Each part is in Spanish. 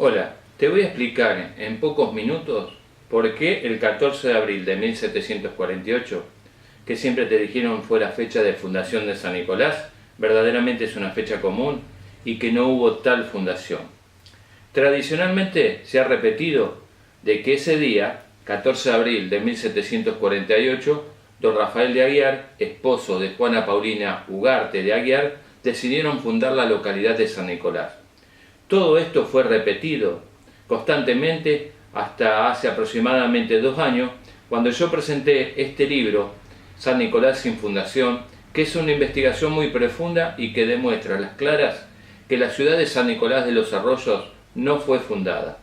Hola, te voy a explicar en pocos minutos por qué el 14 de abril de 1748, que siempre te dijeron fue la fecha de fundación de San Nicolás, verdaderamente es una fecha común y que no hubo tal fundación. Tradicionalmente se ha repetido de que ese día, 14 de abril de 1748, don Rafael de Aguiar, esposo de Juana Paulina Ugarte de Aguiar, decidieron fundar la localidad de San Nicolás. Todo esto fue repetido constantemente hasta hace aproximadamente 2 años, cuando yo presenté este libro, San Nicolás sin fundación, que es una investigación muy profunda y que demuestra a las claras que la ciudad de San Nicolás de los Arroyos no fue fundada.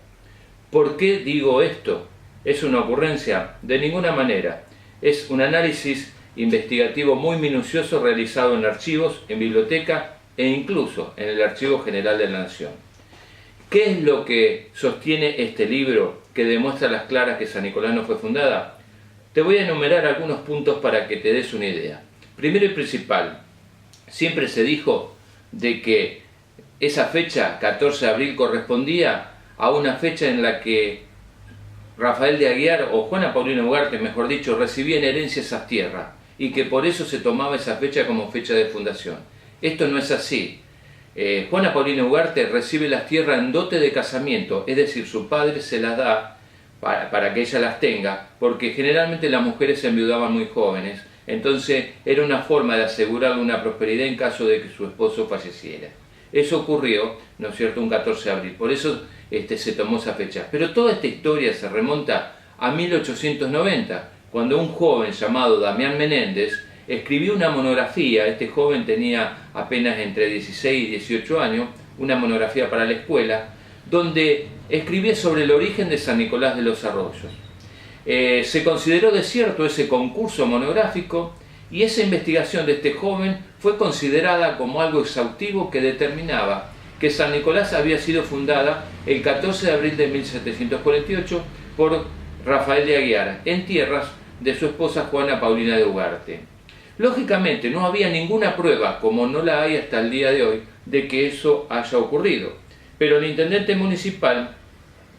¿Por qué digo esto? ¿Es una ocurrencia? De ninguna manera. Es un análisis investigativo muy minucioso realizado en archivos, en biblioteca e incluso en el Archivo General de la Nación. ¿Qué es lo que sostiene este libro que demuestra a las claras que San Nicolás no fue fundada? Te voy a enumerar algunos puntos para que te des una idea. Primero y principal, siempre se dijo de que esa fecha, 14 de abril, correspondía a una fecha en la que Rafael de Aguiar o Juana Paulina Ugarte, mejor dicho, recibía en herencia esas tierras y que por eso se tomaba esa fecha como fecha de fundación. Esto no es así. Juana Paulina Ugarte recibe las tierras en dote de casamiento, es decir, su padre se las da para que ella las tenga, porque generalmente las mujeres se enviudaban muy jóvenes, entonces era una forma de asegurarle una prosperidad en caso de que su esposo falleciera. Eso ocurrió, ¿no es cierto?, un 14 de abril, por eso se tomó esa fecha. Pero toda esta historia se remonta a 1890, cuando un joven llamado Damián Menéndez escribió una monografía. Este joven tenía apenas entre 16 y 18 años, una monografía para la escuela, donde escribía sobre el origen de San Nicolás de los Arroyos. Se consideró desierto ese concurso monográfico y esa investigación de este joven fue considerada como algo exhaustivo que determinaba que San Nicolás había sido fundada el 14 de abril de 1748 por Rafael de Aguiar, en tierras de su esposa Juana Paulina de Ugarte. Lógicamente no había ninguna prueba, como no la hay hasta el día de hoy, de que eso haya ocurrido. Pero el intendente municipal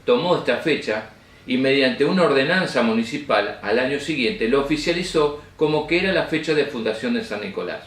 tomó esta fecha y mediante una ordenanza municipal al año siguiente lo oficializó como que era la fecha de fundación de San Nicolás.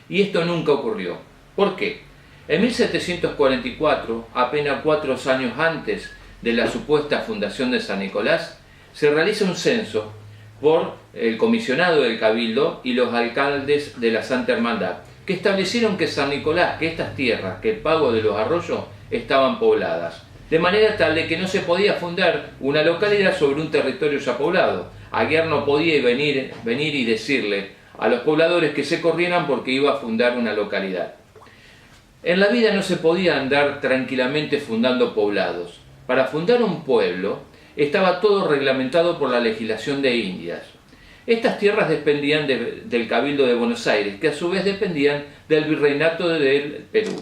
Y esto nunca ocurrió. ¿Por qué? En 1744, apenas 4 años antes de la supuesta fundación de San Nicolás, se realiza un censo por el comisionado del Cabildo y los alcaldes de la Santa Hermandad, que establecieron que San Nicolás, que estas tierras, que el pago de los arroyos, estaban pobladas, de manera tal de que no se podía fundar una localidad sobre un territorio ya poblado. Aguiar no podía venir y decirle a los pobladores que se corrieran porque iba a fundar una localidad. En la vida no se podía andar tranquilamente fundando poblados. Para fundar un pueblo estaba todo reglamentado por la legislación de Indias. Estas tierras dependían del Cabildo de Buenos Aires, que a su vez dependían del Virreinato del Perú.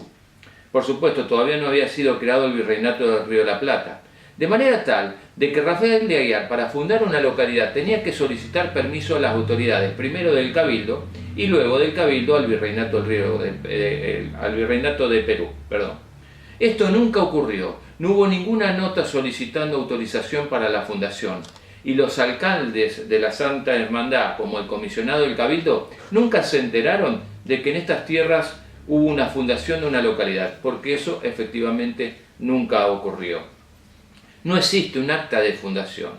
Por supuesto, todavía no había sido creado el Virreinato del Río de la Plata. De manera tal de que Rafael de Aguiar, para fundar una localidad, tenía que solicitar permiso a las autoridades, primero del Cabildo y luego del Cabildo al Virreinato de Perú. Esto nunca ocurrió. No hubo ninguna nota solicitando autorización para la fundación. Y los alcaldes de la Santa Hermandad, como el comisionado del Cabildo, nunca se enteraron de que en estas tierras hubo una fundación de una localidad, porque eso efectivamente nunca ocurrió. No existe un acta de fundación.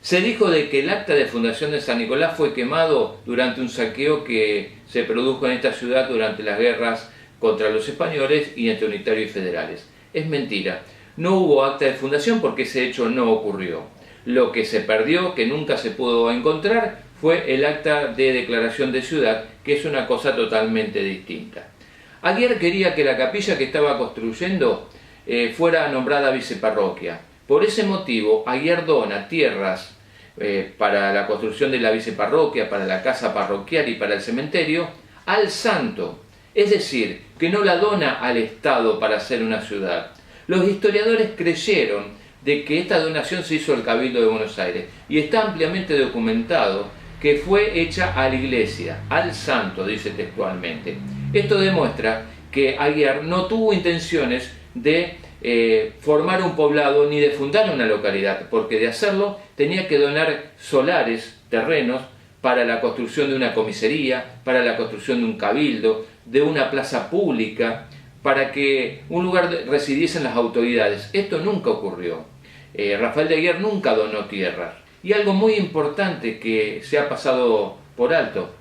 Se dijo de que el acta de fundación de San Nicolás fue quemado durante un saqueo que se produjo en esta ciudad durante las guerras contra los españoles y entre unitarios y federales. Es mentira. No hubo acta de fundación porque ese hecho no ocurrió. Lo que se perdió, que nunca se pudo encontrar, fue el acta de declaración de ciudad, que es una cosa totalmente distinta. Aguiar quería que la capilla que estaba construyendo fuera nombrada viceparroquia. Por ese motivo, Aguiar dona tierras para la construcción de la viceparroquia, para la casa parroquial y para el cementerio, al santo. Es decir, que no la dona al Estado para hacer una ciudad. Los historiadores creyeron de que esta donación se hizo al Cabildo de Buenos Aires y está ampliamente documentado que fue hecha a la iglesia, al santo, dice textualmente. Esto demuestra que Aguiar no tuvo intenciones de formar un poblado ni de fundar una localidad, porque de hacerlo tenía que donar solares, terrenos, para la construcción de una comisaría, para la construcción de un cabildo, de una plaza pública, para que un lugar residiesen las autoridades. Esto nunca ocurrió. Rafael de Aguiar nunca donó tierras. Y algo muy importante que se ha pasado por alto: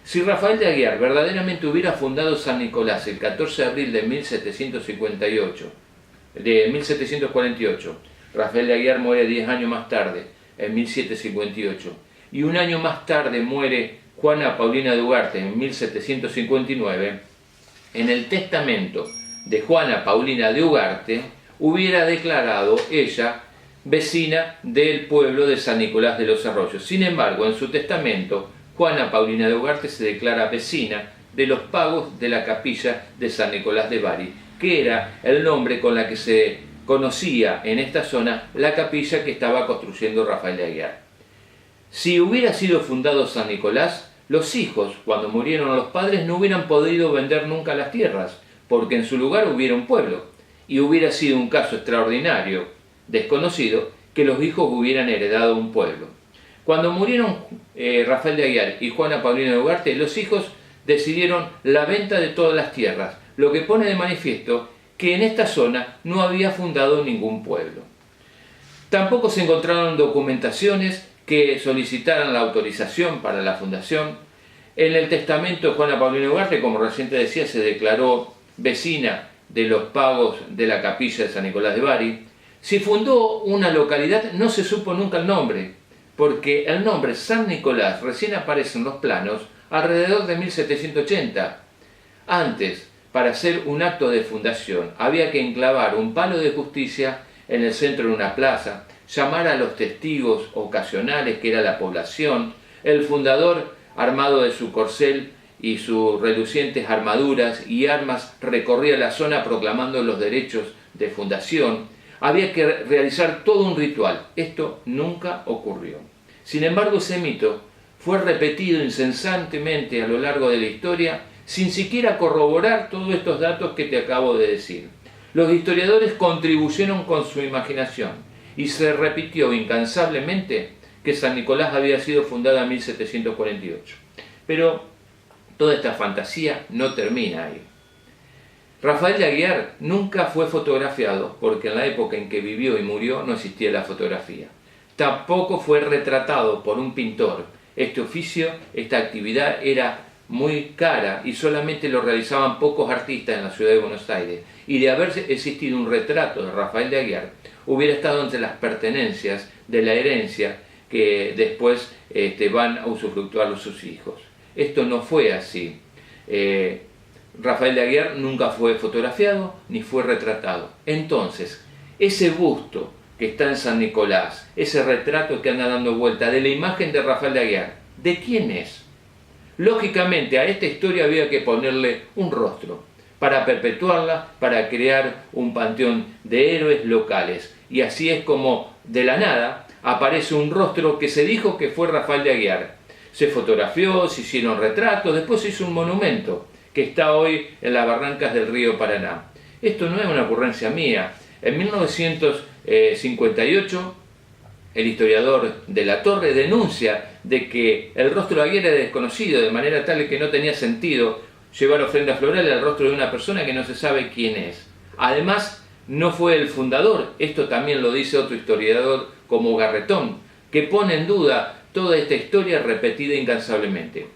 si Rafael de Aguiar verdaderamente hubiera fundado San Nicolás el 14 de abril de 1748, Rafael de Aguiar muere 10 años más tarde, en 1758, y un año más tarde muere Juana Paulina de Ugarte en 1759, en el testamento de Juana Paulina de Ugarte hubiera declarado ella vecina del pueblo de San Nicolás de los Arroyos. Sin embargo, en su testamento, Juana Paulina de Ugarte se declara vecina de los pagos de la capilla de San Nicolás de Bari, que era el nombre con la que se conocía en esta zona la capilla que estaba construyendo Rafael de Aguiar. Si hubiera sido fundado San Nicolás, los hijos, cuando murieron los padres, no hubieran podido vender nunca las tierras, porque en su lugar hubiera un pueblo, y hubiera sido un caso extraordinario, desconocido, que los hijos hubieran heredado un pueblo. Cuando murieron Rafael de Aguiar y Juana Paulina de Ugarte, los hijos decidieron la venta de todas las tierras, lo que pone de manifiesto que en esta zona no había fundado ningún pueblo. Tampoco se encontraron documentaciones que solicitaran la autorización para la fundación. En el testamento de Juana Paulina de Ugarte, como recién te decía, se declaró vecina de los pagos de la capilla de San Nicolás de Bari. Si fundó una localidad, no se supo nunca el nombre, porque el nombre San Nicolás recién aparece en los planos alrededor de 1780. Antes, para hacer un acto de fundación, había que enclavar un palo de justicia en el centro de una plaza, llamar a los testigos ocasionales, que era la población. El fundador, armado de su corcel y sus relucientes armaduras y armas, recorría la zona proclamando los derechos de fundación. Había que realizar todo un ritual. Esto nunca ocurrió. Sin embargo, ese mito fue repetido incesantemente a lo largo de la historia, sin siquiera corroborar todos estos datos que te acabo de decir. Los historiadores contribuyeron con su imaginación y se repitió incansablemente que San Nicolás había sido fundada en 1748. Pero toda esta fantasía no termina ahí. Rafael de Aguiar nunca fue fotografiado, porque en la época en que vivió y murió no existía la fotografía. Tampoco fue retratado por un pintor. Este oficio, esta actividad era muy cara y solamente lo realizaban pocos artistas en la ciudad de Buenos Aires. Y de haber existido un retrato de Rafael de Aguiar, hubiera estado entre las pertenencias de la herencia que después van a usufructuar sus hijos. Esto no fue así. Rafael de Aguiar nunca fue fotografiado ni fue retratado. Entonces, ese busto que está en San Nicolás, ese retrato que anda dando vuelta de la imagen de Rafael de Aguiar, ¿de quién es? Lógicamente, a esta historia había que ponerle un rostro para perpetuarla, para crear un panteón de héroes locales. Y así es como, de la nada, aparece un rostro que se dijo que fue Rafael de Aguiar. Se fotografió, se hicieron retratos, después se hizo un monumento que está hoy en las barrancas del río Paraná. Esto no es una ocurrencia mía. En 1958, el historiador de la Torre denuncia de que el rostro de Aguiar era desconocido, de manera tal que no tenía sentido llevar ofrenda floral al rostro de una persona que no se sabe quién es. Además, no fue el fundador. Esto también lo dice otro historiador como Garretón, que pone en duda toda esta historia repetida incansablemente.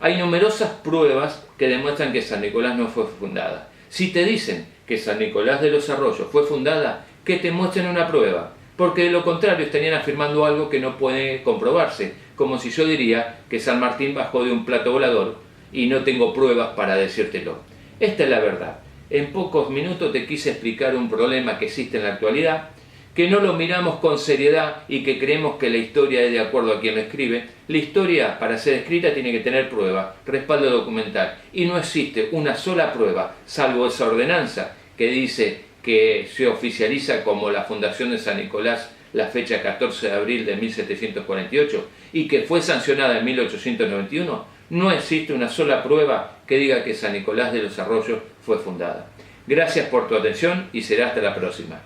Hay numerosas pruebas que demuestran que San Nicolás no fue fundada. Si te dicen que San Nicolás de los Arroyos fue fundada, que te muestren una prueba, porque de lo contrario estarían afirmando algo que no puede comprobarse, como si yo diría que San Martín bajó de un plato volador y no tengo pruebas para decírtelo. Esta es la verdad. En pocos minutos te quise explicar un problema que existe en la actualidad, que no lo miramos con seriedad y que creemos que la historia es de acuerdo a quien lo escribe. La historia, para ser escrita, tiene que tener prueba, respaldo documental, y no existe una sola prueba, salvo esa ordenanza que dice que se oficializa como la fundación de San Nicolás la fecha 14 de abril de 1748 y que fue sancionada en 1891. No existe una sola prueba que diga que San Nicolás de los Arroyos fue fundada. Gracias por tu atención y será hasta la próxima.